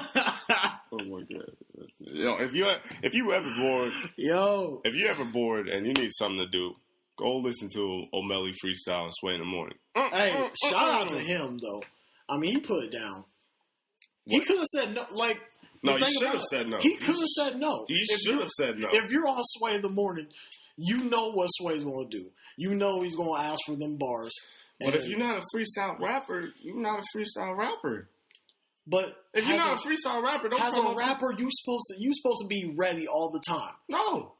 Oh my god. If you ever bored and you need something to do, go listen to O'Malley freestyle and Sway in the Morning. Hey, shout out to him though. I mean, he put it down. What? He could have said no. No, he should have said no. He could have said no. He should have said no. If you're on Sway in the Morning, you know what Sway's going to do. You know he's going to ask for them bars. But if you're not a freestyle rapper, you're not a freestyle rapper. But if you're not a freestyle rapper, don't as a rapper, you supposed to be ready all the time. No.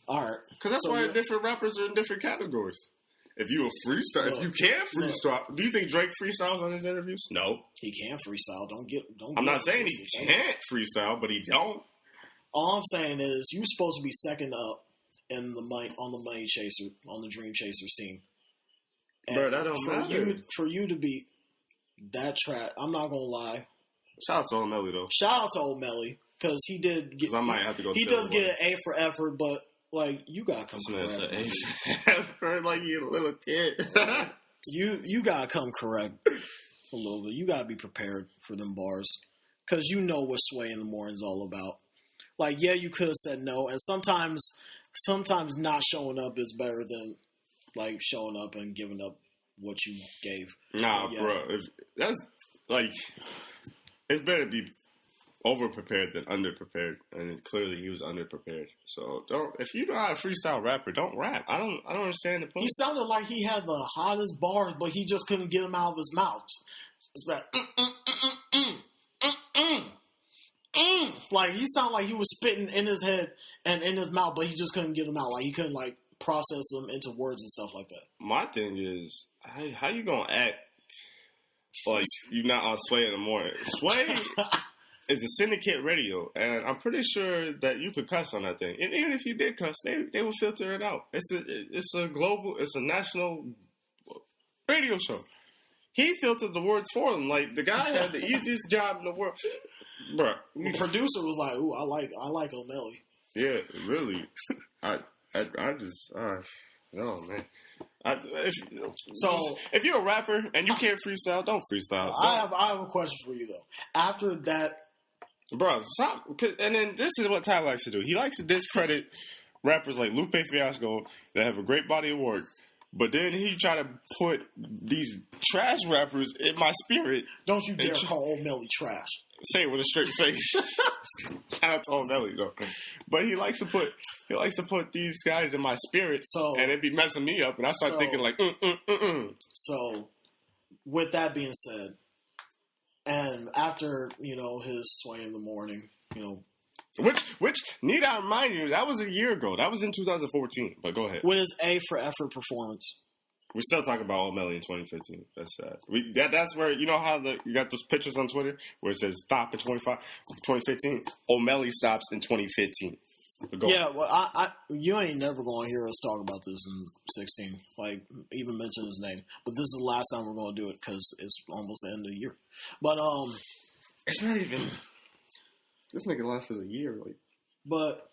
All right. Because that's why different rappers are in different categories. If you a freestyle, if you can't freestyle, do you think Drake freestyles on his interviews? No. He can freestyle. I'm not saying he can't freestyle, but he don't. All I'm saying is you're supposed to be second up on the Money Chaser, on the Dream Chasers team. And bro, that don't matter. For you to be that trap, I'm not gonna lie. Shout out to O'Malley though. Shout out to O'Malley because he did get. I might have to go. He does get an A for effort, but you gotta come correct. A for effort, like you're a little kid. you gotta come correct a little bit. You gotta be prepared for them bars because you know what Sway in the Morning's all about. You could have said no, and sometimes not showing up is better than showing up and giving up what you gave. Nah, bro. That's it's better to be over-prepared than under-prepared. And clearly he was under-prepared. So if you're not a freestyle rapper, don't rap. I don't understand the point. He sounded like he had the hottest bars, but he just couldn't get them out of his mouth. It's that he sounded like he was spitting in his head and in his mouth, but he just couldn't get them out. He couldn't process them into words and stuff like that. My thing is, how you gonna act like you're not on Sway in the Morning? Sway is a syndicate radio, and I'm pretty sure that you could cuss on that thing. And even if you did cuss, they will filter it out. It's a national radio show. He filtered the words for them. The guy had the easiest job in the world, bro. The producer was like, "Ooh, I like O'Malley." Yeah, really. I just, no, man. If you're a rapper and you can't freestyle, don't freestyle. I have a question for you though. After that, bro, stop. And then this is what Tyler likes to do. He likes to discredit rappers like Lupe Fiasco that have a great body of work But then he tried to put these trash rappers in my spirit. Don't you dare call O'Malley trash. Say it with a straight face. Shout out to O'Malley though. But he likes to put these guys in my spirit, and it be messing me up, and I start thinking like, So, with that being said, and after his sway in the morning, which need I remind you, that was a year ago. That was in 2014. But go ahead. With his A for effort performance. We're still talking about O'Malley in 2015. That's sad. That's where, you know how you got those pictures on Twitter where it says stop in 2015? O'Malley stops in 2015. Yeah, well, you ain't never going to hear us talk about this in 16, like even mention his name. But this is the last time we're going to do it because it's almost the end of the year. But it's not even. This nigga lasted a year, like. But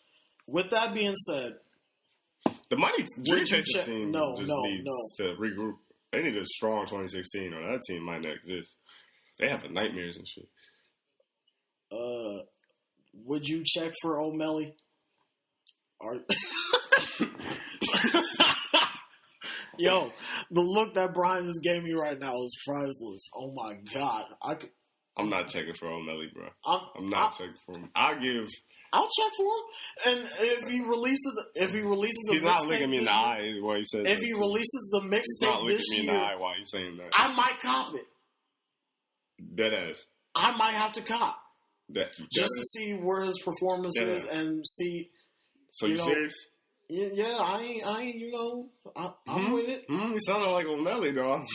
with that being said, the money Dream Chasers team needs to regroup. They need a strong 2016, or that team might not exist. They have the nightmares and shit. Would you check for O'Malley? Yo, the look that Brian just gave me right now is priceless. Oh my god, I'm not checking for O'Malley, bro. I'm not checking for him. I'll check for him, and if he releases, he's not looking me in the eye while he says. If he releases the mixtape this year, he's not looking me in the eye while he's saying that. I might cop it. Dead ass. I might have to cop just to see where his performance is and see. So you serious? Yeah, I ain't. I'm with it. You sounded like O'Malley, dog.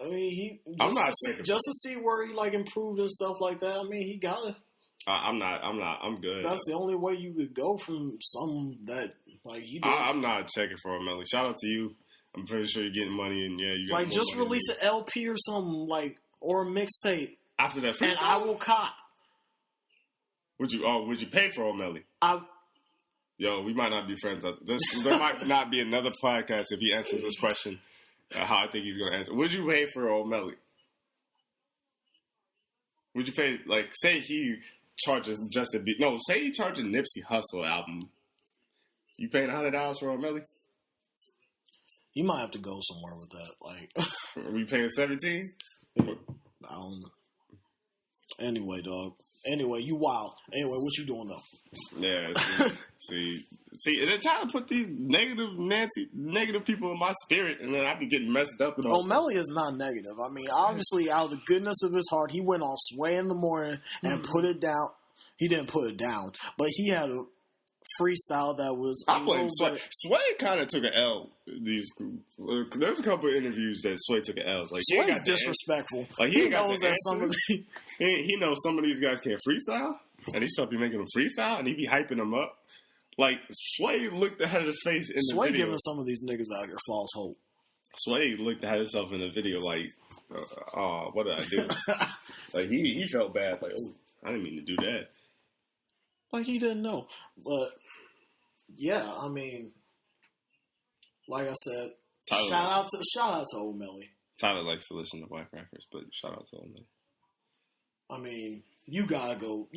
I mean, I'm not just to see where he like improved and stuff like that. I mean, he got it. I'm good. That's the only way you could go from something that like he did. I'm not checking for O'Malley. Shout out to you. I'm pretty sure you're getting money, and you got just release an LP or something or a mixtape after that, and I will cop. Would you pay for O'Malley? Yo, we might not be friends. There might not be another podcast if he answers this question. How I think he's going to answer. Would you pay for O'Malley? Would you pay, say he charges Justin Bieber. No, say he charges Nipsey Hussle album. You paying $100 for O'Malley? You might have to go somewhere with that. Are we paying 17? I don't know. Anyway, dog. Anyway, you wild. Anyway, what you doing though? Yeah, see, and then Tyler put these negative people in my spirit, and then I be getting messed up. O'Malley is not negative. I mean, obviously, out of the goodness of his heart, he went on Sway in the morning and put it down. He didn't put it down, but he had a freestyle that was. I blame Sway. Sway kind of took an L. There's a couple of interviews that Sway took an L. Sway's disrespectful. He knows that he knows some of these guys can't freestyle, and he still be making them freestyle, and he be hyping them up. Sway looked ahead of his face in the video. Sway giving some of these niggas out here false hope. Sway looked ahead of himself in the video what did I do? He felt bad. Oh, I didn't mean to do that. He didn't know. But, yeah, I mean, like I said, shout out to O'Malley. Tyler likes to listen to white rappers, but shout out to O'Malley. I mean, you gotta go.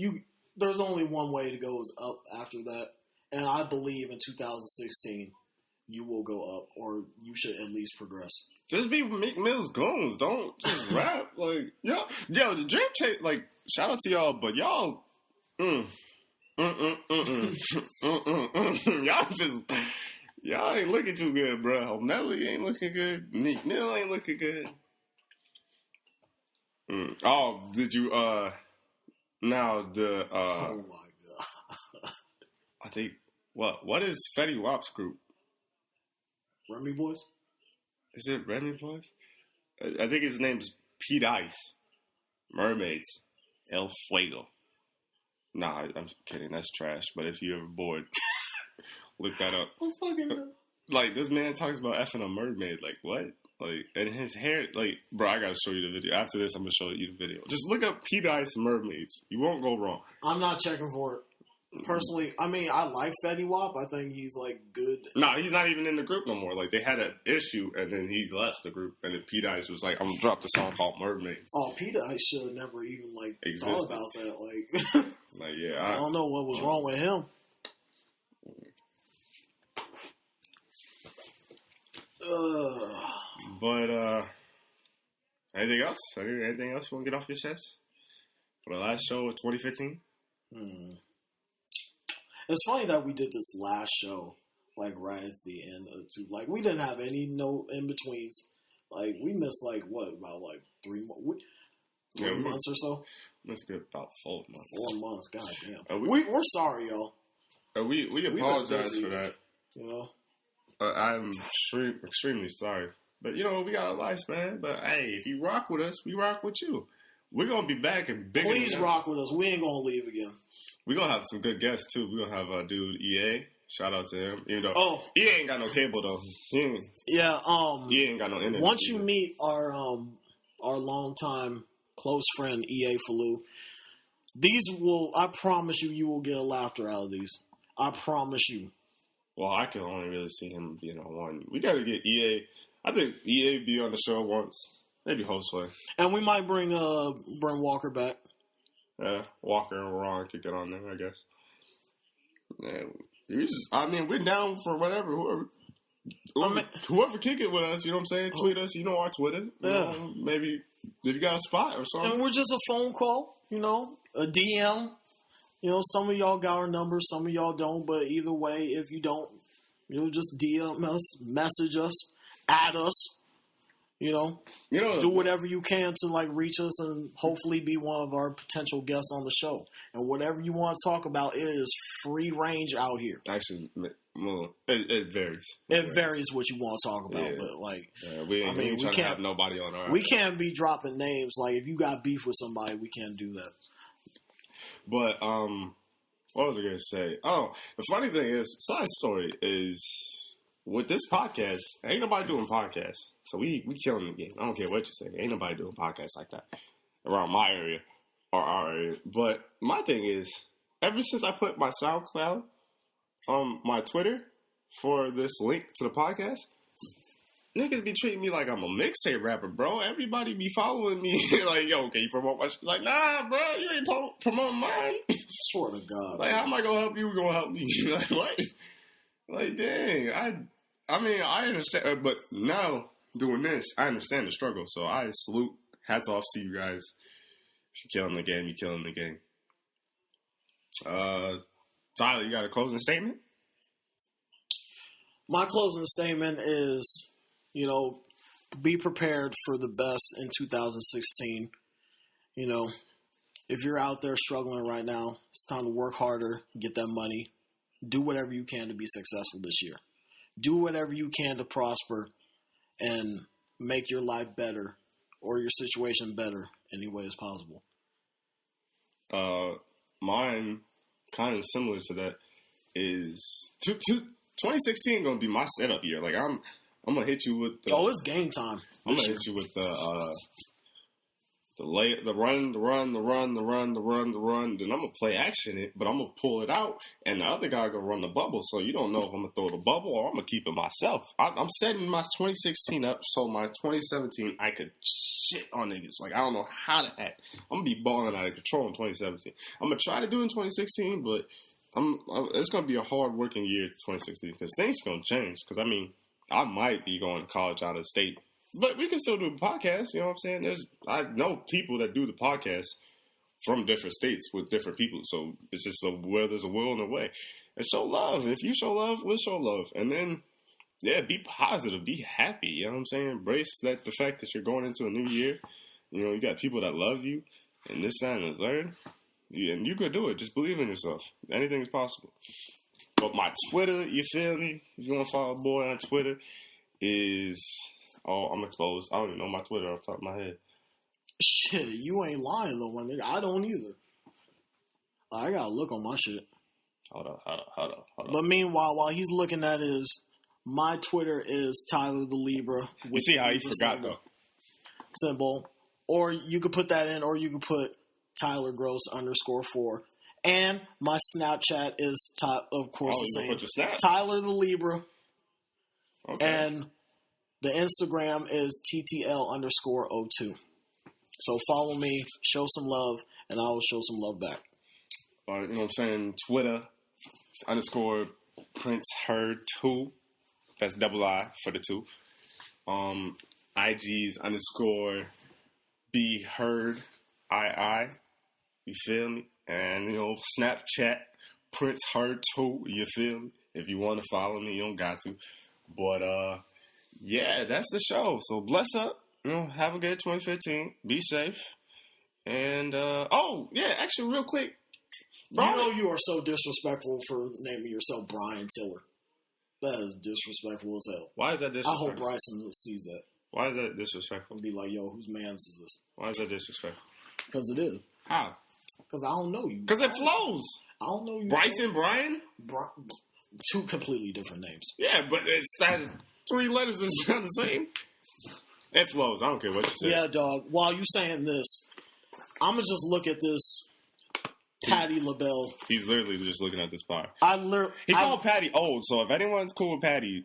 There's only one way to go is up after that. And I believe in 2016, you will go up, or you should at least progress. Just be Meek Mill's goons. Don't just rap. Yo, the Dream Chase, shout out to y'all, but y'all, y'all ain't looking too good, bro. O'Malley ain't looking good. Meek Mill ain't looking good. Oh, did you, oh my God. I think, what is Fetty Wap's group? Remy Boys? Is it Remy Boys? I think his name's Pete Ice. Mermaids. El Fuego. Nah, I'm kidding. That's trash. But if you're ever bored, look that up. I'm fucking... this man talks about effing a mermaid. What? And his hair... bro, I gotta show you the video. After this, I'm gonna show you the video. Just look up Pete Ice Mermaids. You won't go wrong. I'm not checking for it. Personally, I mean, I like Fetty Wap. I think he's, good. No, he's not even in the group no more. They had an issue, and then he left the group. And then Pete Ice was I'm going to drop the song called Mermaids. Oh, Pete Ice should have never even, existed. thought about that. Yeah. I don't know what was wrong with him. But anything else? Anything else you want to get off your chest for the last show of 2015? It's funny that we did this last show like right at the end of two. Like we didn't have any in betweens. Like we missed like what about like 3 months? 3 months or so. Must get about 4 months. 4 months. God damn. We're sorry, y'all. We apologize for that. You know, I'm extremely sorry. But, you know, we got our lives, man. But, hey, if you rock with us, we rock with you. We're going to be back and bigger. Please rock with us. We ain't going to leave again. We're going to have some good guests, too. We're going to have our dude, EA. Shout out to him. Even though EA ain't got no cable, though. EA ain't got no internet. Once you meet our longtime close friend, EA Falou, I promise you will get a laughter out of these. I promise you. Well, I can only really see him being on one. We got to get EA. I think EA be on the show once. Maybe host way. And we might bring Walker back. Yeah, Walker and Ron could get on there, I guess. Yeah, we're down for whatever. Whoever kick it with us, you know what I'm saying? Tweet us. You know our Twitter. Yeah. Maybe if you got a spot or something. And we're just a phone call, you know, a DM. You know, some of y'all got our numbers, some of y'all don't. But either way, if you don't, just DM us, message us, add us. You know, do whatever you can to like reach us and hopefully be one of our potential guests on the show. And whatever you want to talk about, it is free range out here. Actually, well, it varies. It varies what you want to talk about, but like, we can't have nobody on our. We can't be dropping names. Like, if you got beef with somebody, we can't do that. But what was I going to say? Oh, the funny thing is, side story is. With this podcast, ain't nobody doing podcasts. So we killing the game. I don't care what you say. Ain't nobody doing podcasts like that around my area or our area. But my thing is, ever since I put my SoundCloud on my Twitter for this link to the podcast, niggas be treating me like I'm a mixtape rapper, bro. Everybody be following me like, yo, can you promote my shit? Like, nah, bro, you ain't promoting mine. Swear to God. Like, how am I going to help you? You going to help me? Like, what? Like, dang, I mean, I understand, but now doing this, I understand the struggle. So I salute, hats off to you guys. If you're killing the game, you're killing the game. Tyler, you got a closing statement? My closing statement is, be prepared for the best in 2016. If you're out there struggling right now, it's time to work harder, get that money. Do whatever you can to be successful this year. Do whatever you can to prosper and make your life better or your situation better any way as possible. Mine, kind of similar to that, is 2016 going to be my setup year. Like, I'm going to hit you with the... it's game time. I'm going to hit you with the run. Then I'm going to play action but I'm going to pull it out. And the other guy going to run the bubble. So you don't know if I'm going to throw the bubble or I'm going to keep it myself. I'm setting my 2016 up so my 2017 I could shit on niggas. Like, I don't know how to act. I'm going to be balling out of control in 2017. I'm going to try to do it in 2016, but it's going to be a hard working year 2016 because things are going to change. Because, I mean, I might be going to college out of state. But we can still do podcasts, you know what I'm saying? I know people that do the podcast from different states with different people. So it's just where there's a will and a way. And show love. If you show love, we'll show love. And then, be positive. Be happy. You know what I'm saying? Embrace the fact that you're going into a new year. You got people that love you. And this, that, and the third. And you could do it. Just believe in yourself. Anything is possible. But my Twitter, you feel me? If you want to follow a boy on Twitter, is... Oh, I'm exposed. I don't even know my Twitter off the top of my head. Shit, you ain't lying though, my nigga. I don't either. I gotta look on my shit. Hold up. But meanwhile, while he's looking at my Twitter is Tyler the Libra. You see how he forgot though? Symbol. Or you could put that in, or you could put Tyler Gross _4. And my Snapchat is, of course, the same. Put your Snap? Tyler the Libra. Okay. And the Instagram is TTL_02. So follow me, show some love, and I will show some love back. You know what I'm saying? Twitter _Prince Heard 2. That's double I for the 2. IG's _ be heard II. You feel me? And, you know, Snapchat, Prince Heard 2, you feel me? If you want to follow me, you don't got to. But, yeah, that's the show. So bless up. You know, have a good 2015. Be safe. And, oh, yeah, actually, real quick. Brian, you know you are so disrespectful for naming yourself Brian Tiller. That is disrespectful as hell. Why is that disrespectful? I hope Bryson sees that. Why is that disrespectful? And be like, yo, whose man's is this? Why is that disrespectful? Because it is. How? Because I don't know you. Because it flows. I don't know you. Bryson, Brian? Two completely different names. Yeah, but it has 3 letters that sound the same. It flows. I don't care what you say. Yeah, dog. While you saying this, I'm going to just look at this Patti LaBelle. He's literally just looking at this bar. He called Patti old, so if anyone's cool with Patti,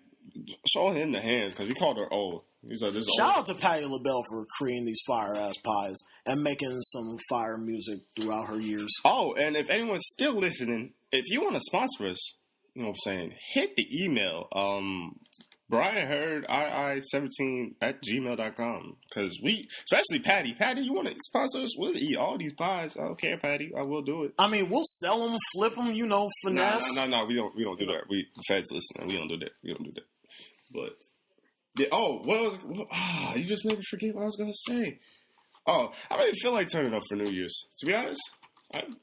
show him the hands, because he called her old. He's like, this Shout old. out to Patti LaBelle for creating these fire-ass pies and making some fire music throughout her years. Oh, and if anyone's still listening, if you want to sponsor us, you know what I'm saying, hit the email, BrianHourII17@gmail.com. Because especially Patti. Patti, you want to sponsor us? We'll eat all these pies. I don't care, Patti. I will do it. I mean, we'll sell them, flip them, you know, finesse. No. We don't do that. The feds listening. We don't do that. But, yeah, you just made me forget what I was going to say. Oh, I don't even feel like turning up for New Year's. To be honest, I don't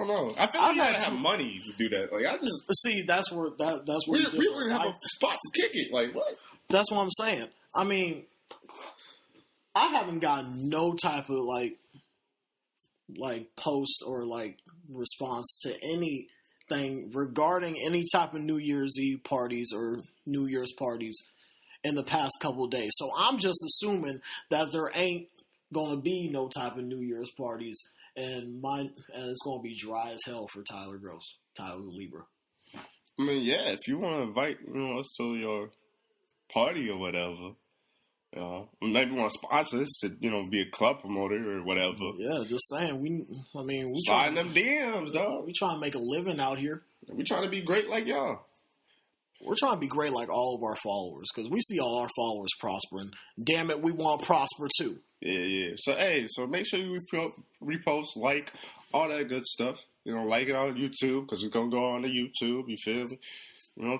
know. I feel like you gotta have money to do that. Like, I just see that's where we would have a spot to kick it. Like, what? That's what I'm saying. I mean, I haven't gotten no type of like post or like response to anything regarding any type of New Year's Eve parties or New Year's parties in the past couple of days. So I'm just assuming that there ain't gonna be no type of New Year's parties. And it's going to be dry as hell for Tyler Libra. I mean, yeah, if you want to invite us to your party or whatever, maybe want to sponsor us to be a club promoter or whatever. Yeah, just saying. We slide them DMs, dog. We trying to make a living out here. We trying to be great like y'all. We're trying to be great like all of our followers because we see all our followers prospering. Damn it, we want to prosper too. Yeah. So make sure you repost, like, all that good stuff. Like it on YouTube because we're going to go on to YouTube. You feel me?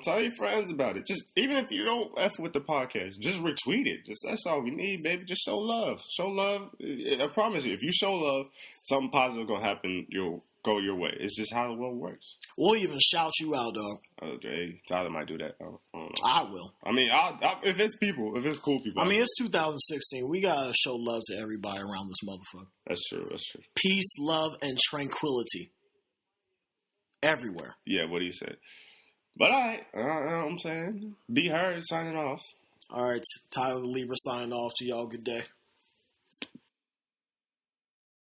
Tell your friends about it. Just even if you don't F with the podcast, just retweet it. That's all we need, baby. Just show love. Show love. I promise you, if you show love, something positive going to happen. You'll go your way. It's just how the world works. We'll even shout you out, dog. Okay, Tyler might do that. I don't know. I will. I mean, if it's cool people. I mean, it's 2016. We gotta show love to everybody around this motherfucker. That's true. Peace, love, and tranquility everywhere. Yeah, what do you say? But all right, you know what I'm saying? Be heard. Signing off. All right, Tyler Libra signing off. To y'all. Good day.